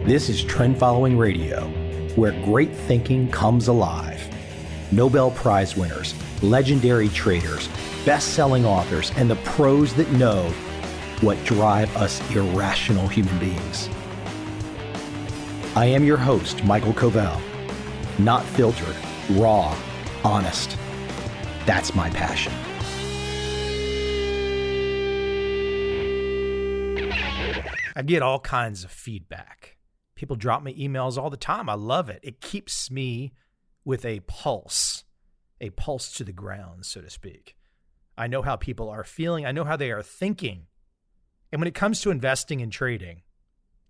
This is Trend Following Radio, where great thinking comes alive. Nobel Prize winners, legendary traders, best-selling authors, and the pros that know what drive us irrational human beings. I am your host, Michael Covel. Not filtered, raw, honest. That's my passion. I get all kinds of feedback. People drop me emails all the time. I love it. It keeps me with a pulse to the ground, so to speak. I know how people are feeling. I know how they are thinking. And when it comes to investing and trading,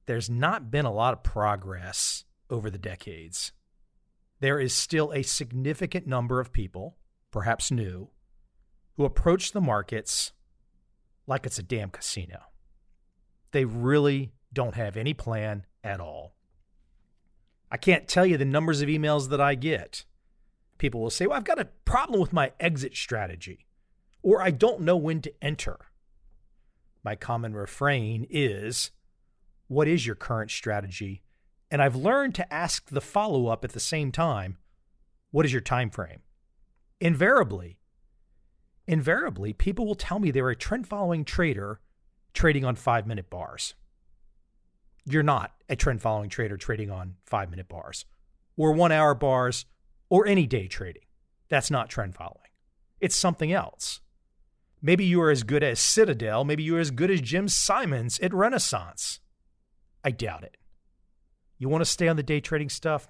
there's not been a lot of progress over the decades. There is still a significant number of people, perhaps new, who approach the markets like it's a damn casino. They really don't have any plan at all. I can't tell you the numbers of emails that I get. People will say, well, I've got a problem with my exit strategy, or I don't know when to enter. My common refrain is, what is your current strategy? And I've learned to ask the follow-up at the same time, what is your time frame? Invariably, people will tell me they're a trend-following trader trading on 5-minute bars. You're not a trend-following trader trading on 5-minute bars or 1-hour bars or any day trading. That's not trend following. It's something else. Maybe you are as good as Citadel. Maybe you're as good as Jim Simons at Renaissance. I doubt it. You want to stay on the day trading stuff?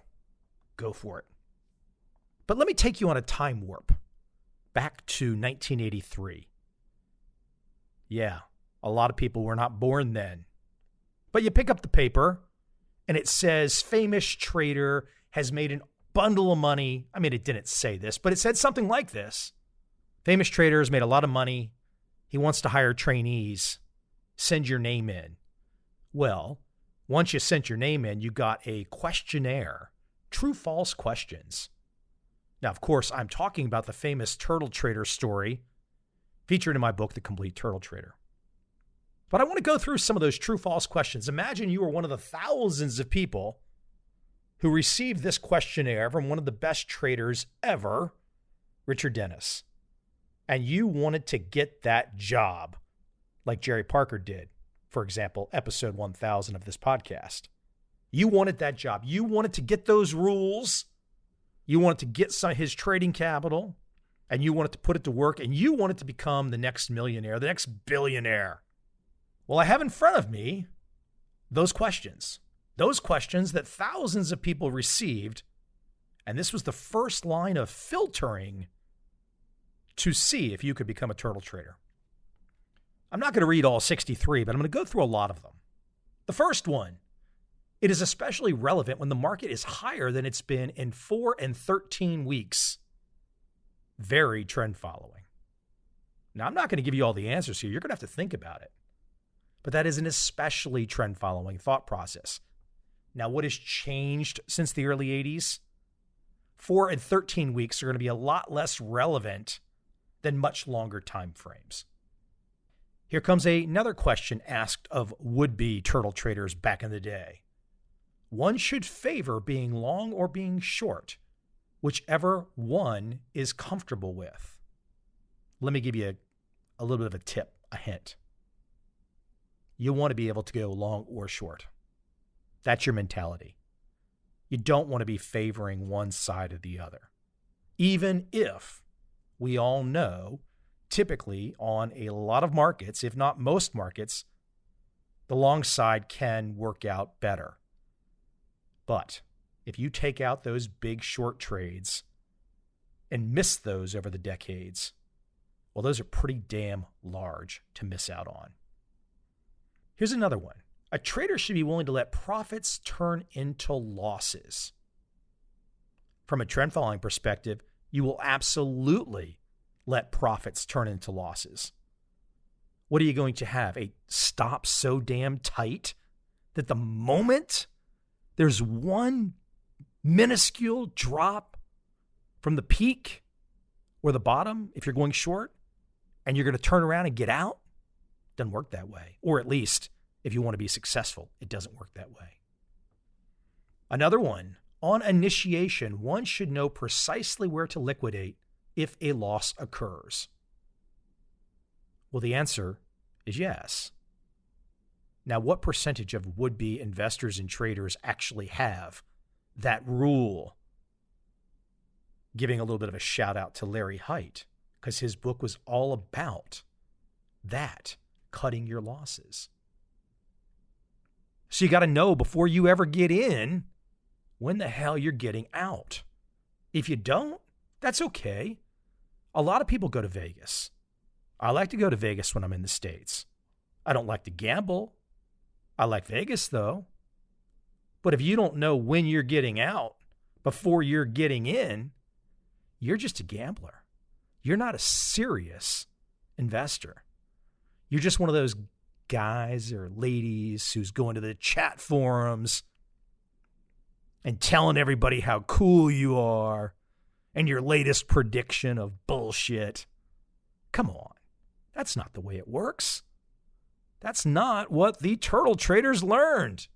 Go for it. But let me take you on a time warp back to 1983. Yeah, a lot of people were not born then. But you pick up the paper and it says famous trader has made a bundle of money. I mean, it didn't say this, but it said something like this. Famous trader has made a lot of money. He wants to hire trainees. Send your name in. Well, once you sent your name in, you got a questionnaire, true-false questions. Now, of course, I'm talking about the famous turtle trader story featured in my book, The Complete Turtle Trader. But I want to go through some of those true-false questions. Imagine you were one of the thousands of people who received this questionnaire from one of the best traders ever, Richard Dennis. And you wanted to get that job like Jerry Parker did, for example, episode 1000 of this podcast. You wanted that job. You wanted to get those rules. You wanted to get some of his trading capital, and you wanted to put it to work, and you wanted to become the next millionaire, the next billionaire. Well, I have in front of me those questions that thousands of people received, and this was the first line of filtering to see if you could become a turtle trader. I'm not going to read all 63, but I'm going to go through a lot of them. The first one, it is especially relevant when the market is higher than it's been in 4 and 13 weeks. Very trend following. Now, I'm not going to give you all the answers here. You're going to have to think about it. But that is an especially trend following thought process. Now, what has changed since the early 80s? 4 and 13 weeks are going to be a lot less relevant than much longer time frames. Here comes another question asked of would-be turtle traders back in the day. One should favor being long or being short, whichever one is comfortable with. Let me give you a little bit of a tip, a hint. You want to be able to go long or short. That's your mentality. You don't want to be favoring one side or the other. Even if we all know, typically on a lot of markets, if not most markets, the long side can work out better. But if you take out those big short trades and miss those over the decades, well, those are pretty damn large to miss out on. Here's another one. A trader should be willing to let profits turn into losses. From a trend following perspective, you will absolutely let profits turn into losses. What are you going to have? A stop so damn tight that the moment there's one minuscule drop from the peak or the bottom, if you're going short, and you're going to turn around and get out, doesn't work that way. Or at least, if you want to be successful, it doesn't work that way. Another one, on initiation, one should know precisely where to liquidate if a loss occurs. Well, the answer is yes. Now, what percentage of would-be investors and traders actually have that rule? Giving a little bit of a shout out to Larry Hite, because his book was all about that, cutting your losses. So you got to know before you ever get in when the hell you're getting out. If you don't, that's okay. A lot of people go to Vegas. I like to go to Vegas when I'm in the States. I don't like to gamble. I like Vegas, though. But if you don't know when you're getting out before you're getting in, you're just a gambler. You're not a serious investor. You're just one of those guys or ladies who's going to the chat forums and telling everybody how cool you are and your latest prediction of bullshit. Come on. That's not the way it works. That's not what the turtle traders learned.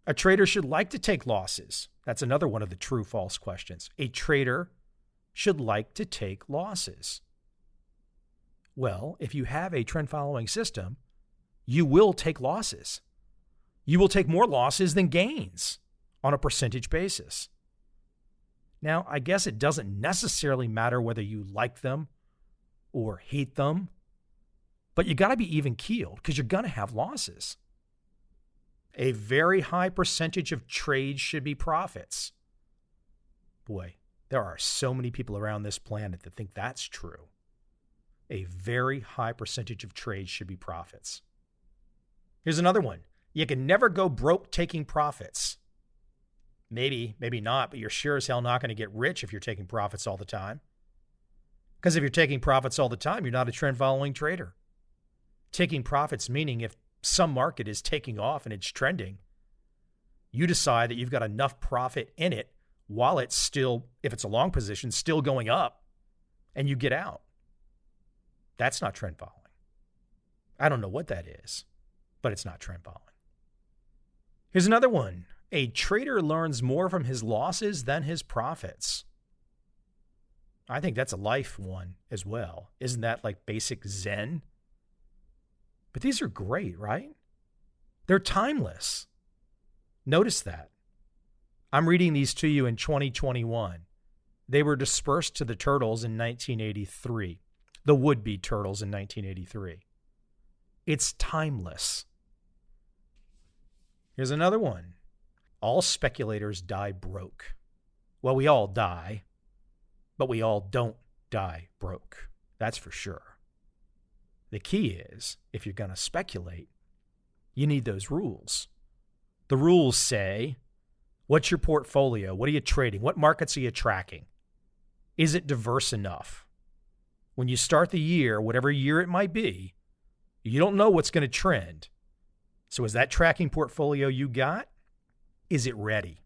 A trader should like to take losses. That's another one of the true-false questions. A trader should like to take losses. Well, if you have a trend-following system, you will take losses. You will take more losses than gains on a percentage basis. Now, I guess it doesn't necessarily matter whether you like them or hate them, but you got to be even-keeled because you're going to have losses. A very high percentage of trades should be profits. Boy, there are so many people around this planet that think that's true. A very high percentage of trades should be profits. Here's another one. You can never go broke taking profits. Maybe, maybe not, but you're sure as hell not going to get rich if you're taking profits all the time. Because if you're taking profits all the time, you're not a trend-following trader. Taking profits meaning if some market is taking off and it's trending, you decide that you've got enough profit in it while it's still, if it's a long position, still going up, and you get out. That's not trend following. I don't know what that is, but it's not trend following. Here's another one. A trader learns more from his losses than his profits. I think that's a life one as well. Isn't that like basic Zen? But these are great, right? They're timeless. Notice that. I'm reading these to you in 2021. They were dispersed to the turtles in 1983, the would-be turtles in 1983. It's timeless. Here's another one. All speculators die broke. Well, we all die, but we all don't die broke. That's for sure. The key is, if you're going to speculate, you need those rules. The rules say, what's your portfolio? What are you trading? What markets are you tracking? Is it diverse enough? When you start the year, whatever year it might be, you don't know what's going to trend. So is that tracking portfolio you got? Is it ready?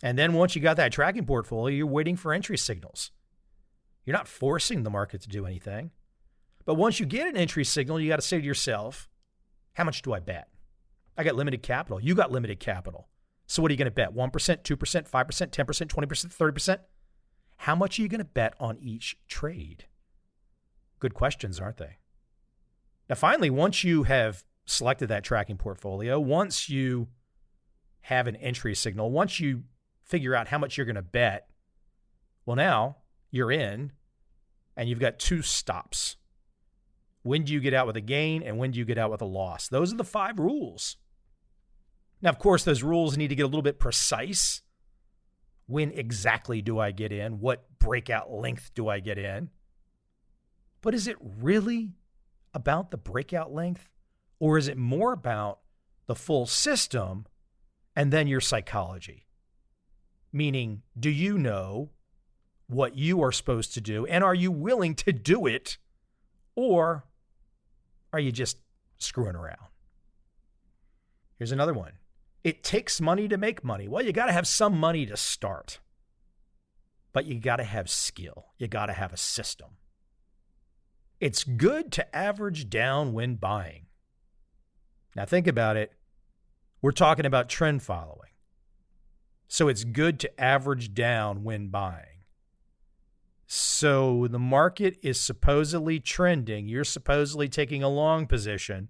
And then once you got that tracking portfolio, you're waiting for entry signals. You're not forcing the market to do anything. But once you get an entry signal, you got to say to yourself, how much do I bet? I got limited capital. You got limited capital. So what are you going to bet? 1%, 2%, 5%, 10%, 20%, 30%? How much are you going to bet on each trade? Good questions, aren't they? Now, finally, once you have selected that tracking portfolio, once you have an entry signal, once you figure out how much you're going to bet, well, now you're in and you've got two stops. When do you get out with a gain and when do you get out with a loss? Those are the 5 rules. Now, of course, those rules need to get a little bit precise. When exactly do I get in? What breakout length do I get in? But is it really about the breakout length? Or is it more about the full system and then your psychology? Meaning, do you know what you are supposed to do and are you willing to do it? Or are you just screwing around? Here's another one. It takes money to make money. Well, you got to have some money to start. But you got to have skill. You got to have a system. It's good to average down when buying. Now think about it. We're talking about trend following. So it's good to average down when buying. So the market is supposedly trending. You're supposedly taking a long position,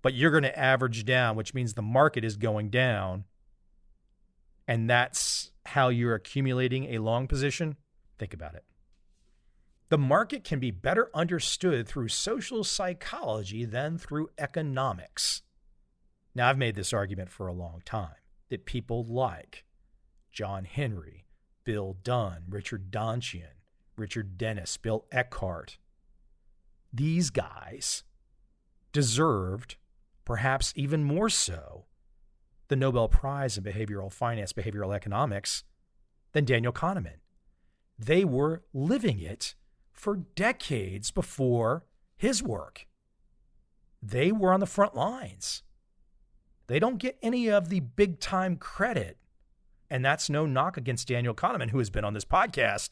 but you're going to average down, which means the market is going down. And that's how you're accumulating a long position. Think about it. The market can be better understood through social psychology than through economics. Now, I've made this argument for a long time that people like John Henry, Bill Dunn, Richard Donchian, Richard Dennis, Bill Eckhart, these guys deserved, perhaps even more so, the Nobel Prize in behavioral finance, behavioral economics than Daniel Kahneman. They were living it for decades before his work. They were on the front lines. They don't get any of the big time credit. And that's no knock against Daniel Kahneman, who has been on this podcast,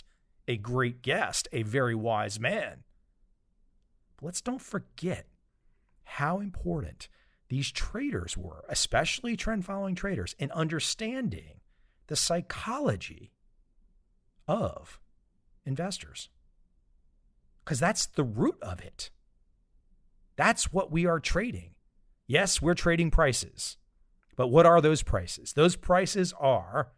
a great guest, a very wise man. But let's don't forget how important these traders were, especially trend following traders, in understanding the psychology of investors. Because that's the root of it. That's what we are trading. Yes, we're trading prices. But what are those prices? Those prices are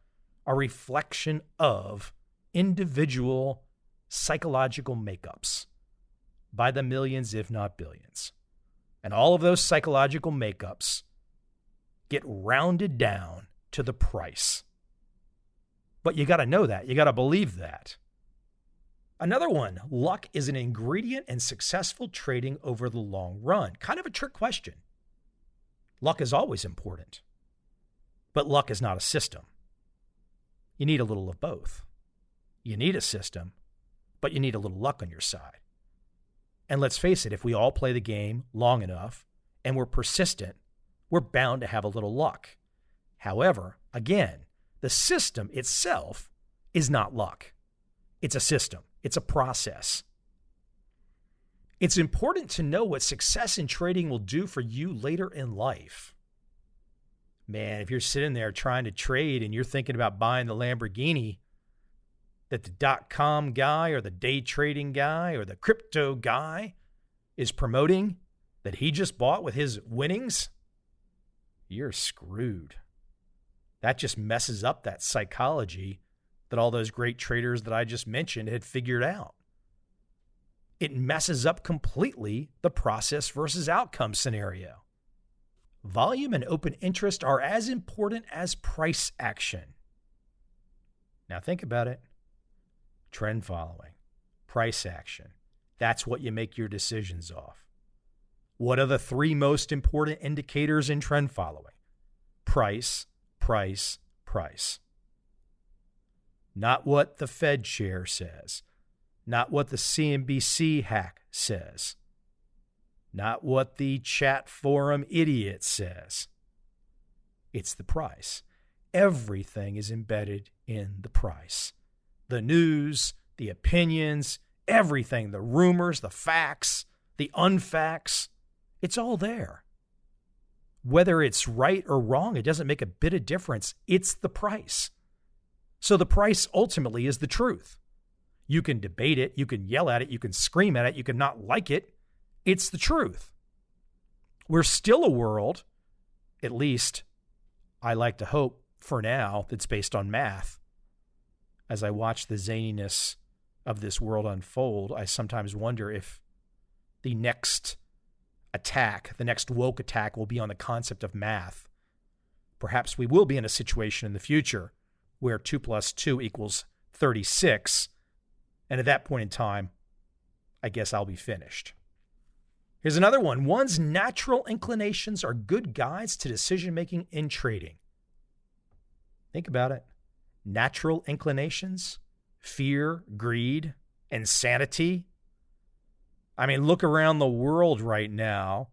a reflection of individual psychological makeups by the millions, if not billions. And all of those psychological makeups get rounded down to the price. But you got to know that. You got to believe that. Another one, luck is an ingredient in successful trading over the long run. Kind of a trick question. Luck is always important, but luck is not a system. You need a little of both. You need a system, but you need a little luck on your side. And let's face it, if we all play the game long enough and we're persistent, we're bound to have a little luck. However, again, the system itself is not luck. It's a system. It's a process. It's important to know what success in trading will do for you later in life. Man, if you're sitting there trying to trade and you're thinking about buying the Lamborghini that the .com guy or the day trading guy or the crypto guy is promoting that he just bought with his winnings, you're screwed. That just messes up that psychology that all those great traders that I just mentioned had figured out. It messes up completely the process versus outcome scenario. Volume and open interest are as important as price action. Now think about it. Trend following, price action. That's what you make your decisions off. What are the three most important indicators in trend following? Price, price, price. Not what the Fed chair says. Not what the CNBC hack says. Not what the chat forum idiot says. It's the price. Everything is embedded in the price. The news, the opinions, everything, the rumors, the facts, the unfacts, it's all there. Whether it's right or wrong, it doesn't make a bit of difference. It's the price. So the price ultimately is the truth. You can debate it, you can yell at it, you can scream at it, you can not like it. It's the truth. We're still a world, at least I like to hope for now, that's based on math. As I watch the zaniness of this world unfold, I sometimes wonder if the next attack, the next woke attack will be on the concept of math. Perhaps we will be in a situation in the future where 2 + 2 = 36. And at that point in time, I guess I'll be finished. Here's another one. One's natural inclinations are good guides to decision-making in trading. Think about it. Natural inclinations, fear, greed, insanity. I mean, look around the world right now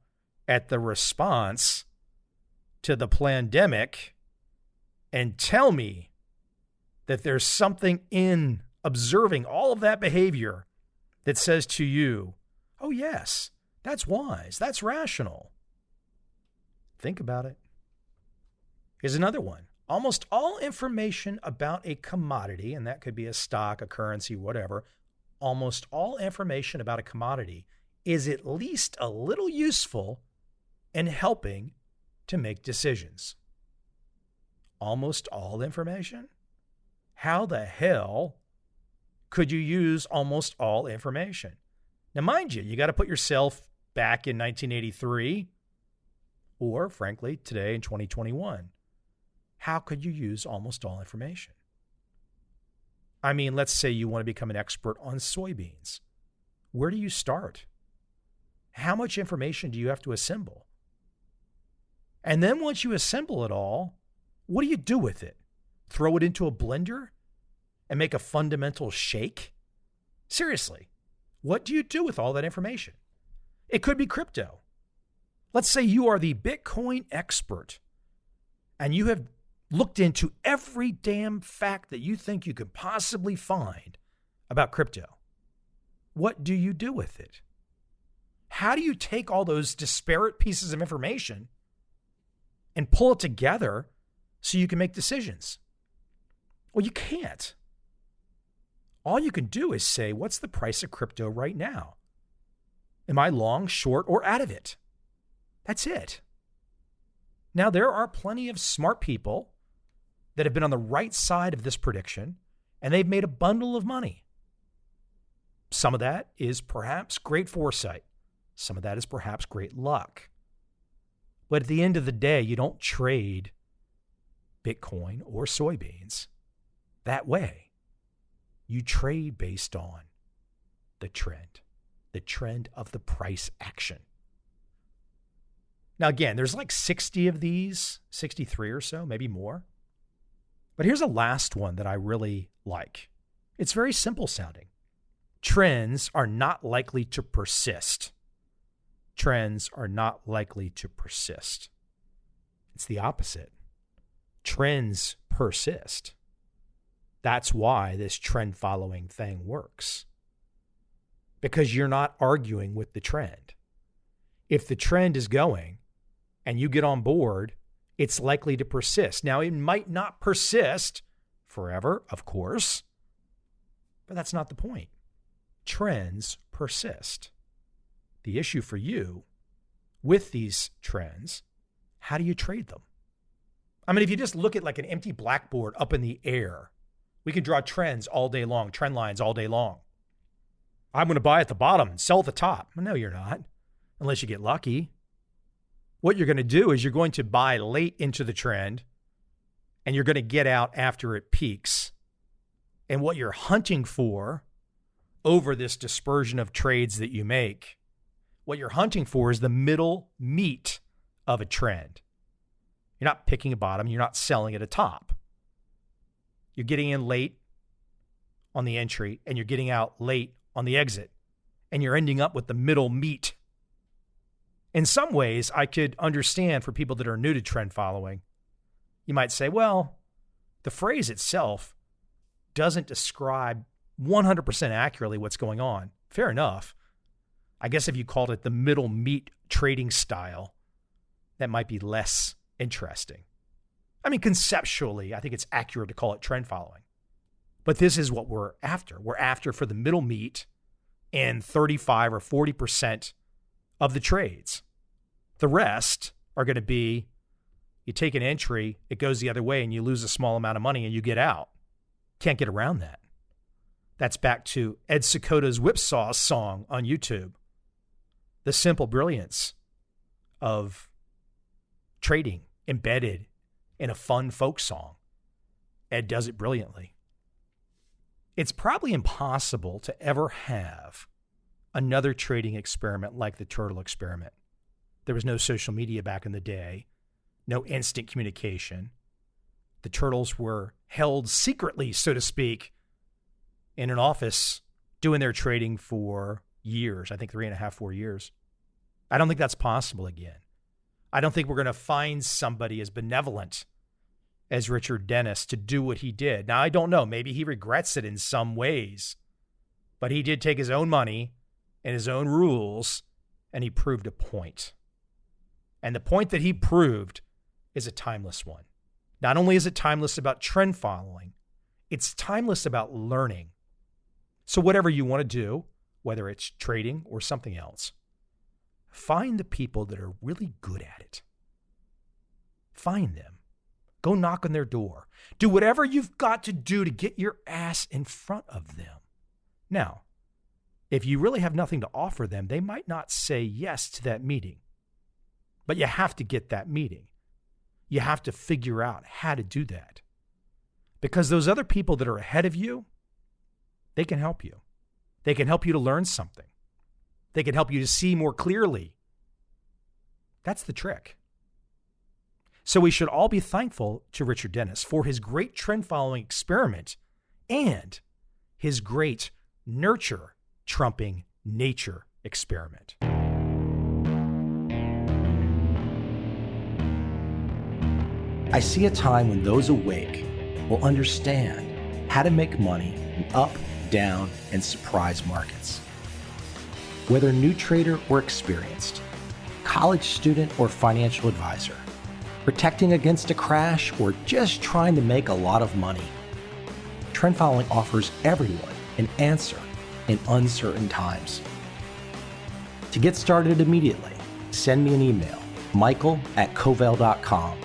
at the response to the pandemic and tell me that there's something in observing all of that behavior that says to you, oh yes, that's wise, that's rational. Think about it. Here's another one. Almost all information about a commodity, and that could be a stock, a currency, whatever, almost all information about a commodity is at least a little useful in helping to make decisions. Almost all information? How the hell could you use almost all information? Now, mind you got to put yourself back in 1983 or, frankly, today in 2021. How could you use almost all information? I mean, let's say you want to become an expert on soybeans. Where do you start? How much information do you have to assemble? And then once you assemble it all, what do you do with it? Throw it into a blender and make a fundamental shake? Seriously, what do you do with all that information? It could be crypto. Let's say you are the Bitcoin expert and you have looked into every damn fact that you think you could possibly find about crypto. What do you do with it? How do you take all those disparate pieces of information and pull it together so you can make decisions? Well, you can't. All you can do is say, what's the price of crypto right now? Am I long, short, or out of it? That's it. Now, there are plenty of smart people that have been on the right side of this prediction, and they've made a bundle of money. Some of that is perhaps great foresight. Some of that is perhaps great luck. But at the end of the day, you don't trade Bitcoin or soybeans that way. You trade based on the trend of the price action. Now, again, there's like 60 of these, 63 or so, maybe more. But here's a last one that I really like. It's very simple sounding. Trends are not likely to persist. Trends are not likely to persist. It's the opposite. Trends persist. That's why this trend following thing works. Because you're not arguing with the trend. If the trend is going and you get on board, it's likely to persist. Now, it might not persist forever, of course, but that's not the point. Trends persist. The issue for you with these trends, how do you trade them? I mean, if you just look at like an empty blackboard up in the air, we can draw trends all day long, trend lines all day long. I'm going to buy at the bottom and sell at the top. No, you're not, unless you get lucky. What you're going to do is you're going to buy late into the trend and you're going to get out after it peaks. And what you're hunting for over this dispersion of trades that you make, what you're hunting for is the middle meat of a trend. You're not picking a bottom. You're not selling at a top. You're getting in late on the entry and you're getting out late on the exit. And you're ending up with the middle meat. In some ways, I could understand for people that are new to trend following. You might say, well, the phrase itself doesn't describe 100% accurately what's going on. Fair enough. I guess if you called it the middle meat trading style, that might be less interesting. I mean, conceptually, I think it's accurate to call it trend following. But this is what we're after. We're after for the middle meat in 35 or 40% of the trades. The rest are going to be, you take an entry, it goes the other way, and you lose a small amount of money and you get out. Can't get around that. That's back to Ed Secoda's Whipsaw song on YouTube. The simple brilliance of trading embedded in a fun folk song. Ed does it brilliantly. It's probably impossible to ever have another trading experiment like the turtle experiment. There was no social media back in the day, no instant communication. The turtles were held secretly, so to speak, in an office doing their trading for years, I think 3.5, 4 years. I don't think that's possible again. I don't think we're going to find somebody as benevolent as Richard Dennis to do what he did. Now, I don't know. Maybe he regrets it in some ways, but he did take his own money and his own rules, and he proved a point. And the point that he proved is a timeless one. Not only is it timeless about trend following, it's timeless about learning. So whatever you want to do, whether it's trading or something else, find the people that are really good at it. Find them. Go knock on their door. Do whatever you've got to do to get your ass in front of them. Now, if you really have nothing to offer them, they might not say yes to that meeting. But you have to get that meeting. You have to figure out how to do that. Because those other people that are ahead of you, they can help you. They can help you to learn something. They can help you to see more clearly. That's the trick. So we should all be thankful to Richard Dennis for his great trend-following experiment and his great nurture trumping nature experiment. I see a time when those awake will understand how to make money in up, down, and surprise markets. Whether new trader or experienced, college student or financial advisor, protecting against a crash or just trying to make a lot of money, trend following offers everyone an answer in uncertain times. To get started immediately, send me an email, michael@covel.com.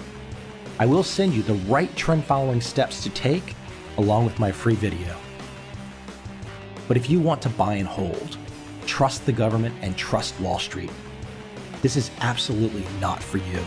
I will send you the right trend following steps to take along with my free video. But if you want to buy and hold, trust the government and trust Wall Street, this is absolutely not for you.